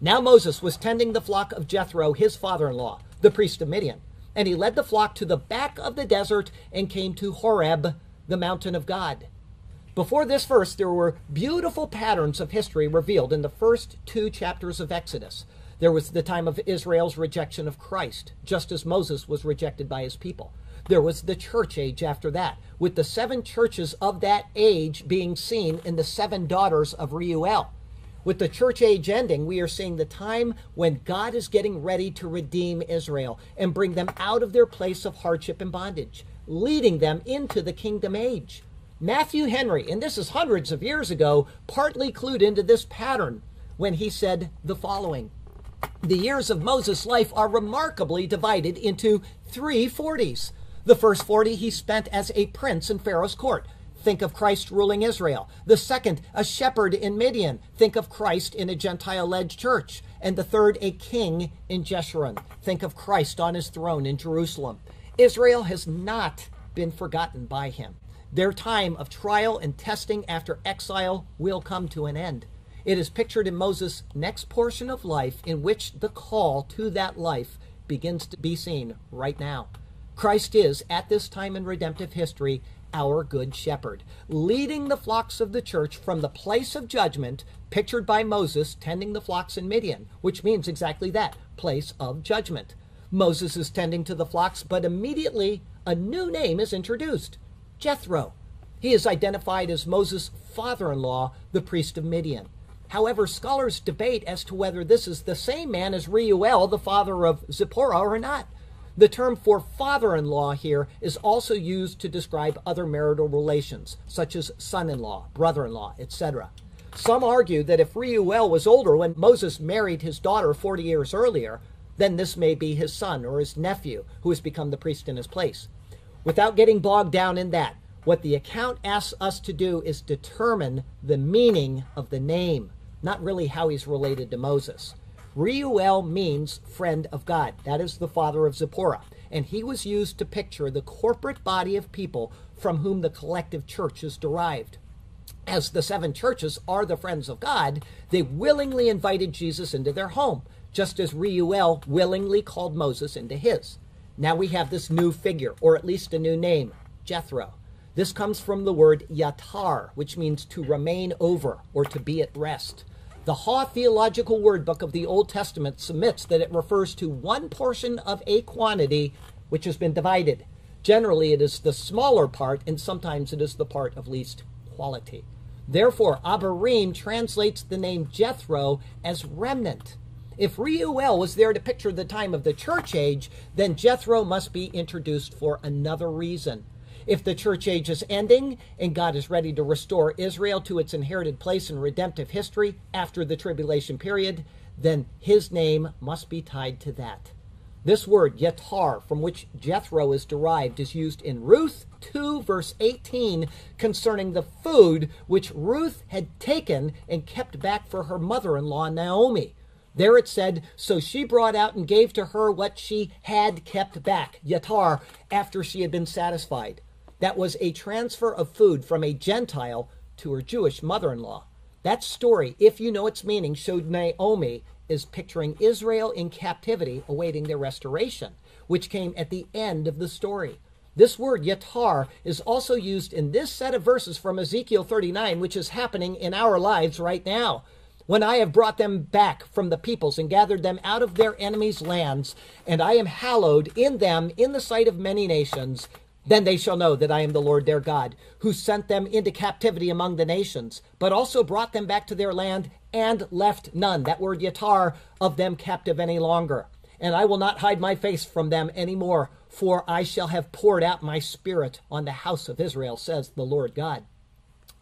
Now Moses was tending the flock of Jethro, his father-in-law, the priest of Midian, and he led the flock to the back of the desert and came to Horeb, the mountain of God. Before this verse, there were beautiful patterns of history revealed in the first 2 chapters of Exodus. There was the time of Israel's rejection of Christ, just as Moses was rejected by his people. There was the church age after that, with the 7 churches of that age being seen in the 7 daughters of Reuel. With the church age ending, we are seeing the time when God is getting ready to redeem Israel and bring them out of their place of hardship and bondage, leading them into the kingdom age. Matthew Henry, and this is hundreds of years ago, partly clued into this pattern when he said the following: the years of Moses' life are remarkably divided into 3 40s. The first 40 he spent as a prince in Pharaoh's court. Think of Christ ruling Israel. The second, a shepherd in Midian. Think of Christ in a Gentile-led church. And the third, a king in Jeshurun. Think of Christ on his throne in Jerusalem. Israel has not been forgotten by him. Their time of trial and testing after exile will come to an end. It is pictured in Moses' next portion of life, in which the call to that life begins to be seen right now. Christ is, at this time in redemptive history, our good shepherd, leading the flocks of the church from the place of judgment, pictured by Moses tending the flocks in Midian, which means exactly that, place of judgment. Moses is tending to the flocks, but immediately a new name is introduced: Jethro. He is identified as Moses' father-in-law, the priest of Midian. However, scholars debate as to whether this is the same man as Reuel, the father of Zipporah, or not. The term for father-in-law here is also used to describe other marital relations, such as son-in-law, brother-in-law, etc. Some argue that if Reuel was older when Moses married his daughter 40 years earlier, then this may be his son or his nephew who has become the priest in his place. Without getting bogged down in that, what the account asks us to do is determine the meaning of the name, not really how he's related to Moses. Reuel means friend of God. That is the father of Zipporah. And he was used to picture the corporate body of people from whom the collective church is derived. As the 7 churches are the friends of God, they willingly invited Jesus into their home, just as Reuel willingly called Moses into his. Now we have this new figure, or at least a new name, Jethro. This comes from the word yatar, which means to remain over or to be at rest. The Ha Theological Word Book of the Old Testament submits that it refers to one portion of a quantity which has been divided. Generally, it is the smaller part, and sometimes it is the part of least quality. Therefore, Abarim translates the name Jethro as remnant. If Reuel was there to picture the time of the church age, then Jethro must be introduced for another reason. If the church age is ending and God is ready to restore Israel to its inherited place in redemptive history after the tribulation period, then his name must be tied to that. This word, yatar, from which Jethro is derived, is used in Ruth 2, verse 18, concerning the food which Ruth had taken and kept back for her mother-in-law, Naomi. There it said, so she brought out and gave to her what she had kept back, yatar, after she had been satisfied. That was a transfer of food from a Gentile to her Jewish mother-in-law. That story, if you know its meaning, showed Naomi is picturing Israel in captivity awaiting their restoration, which came at the end of the story. This word, yatar, is also used in this set of verses from Ezekiel 39, which is happening in our lives right now. When I have brought them back from the peoples and gathered them out of their enemies' lands, and I am hallowed in them in the sight of many nations, then they shall know that I am the Lord their God, who sent them into captivity among the nations, but also brought them back to their land and left none, that word yatar, of them captive any longer. And I will not hide my face from them any more, for I shall have poured out my spirit on the house of Israel, says the Lord God.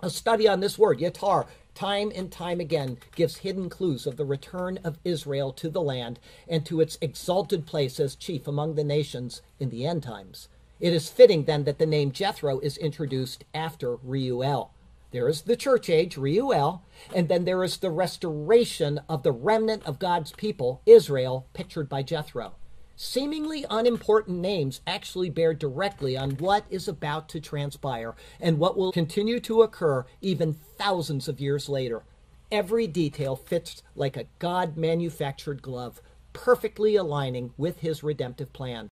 A study on this word, yatar, time and time again gives hidden clues of the return of Israel to the land and to its exalted place as chief among the nations in the end times. It is fitting then that the name Jethro is introduced after Reuel. There is the church age, Reuel, and then there is the restoration of the remnant of God's people, Israel, pictured by Jethro. Seemingly unimportant names actually bear directly on what is about to transpire and what will continue to occur even thousands of years later. Every detail fits like a God-manufactured glove, perfectly aligning with his redemptive plan.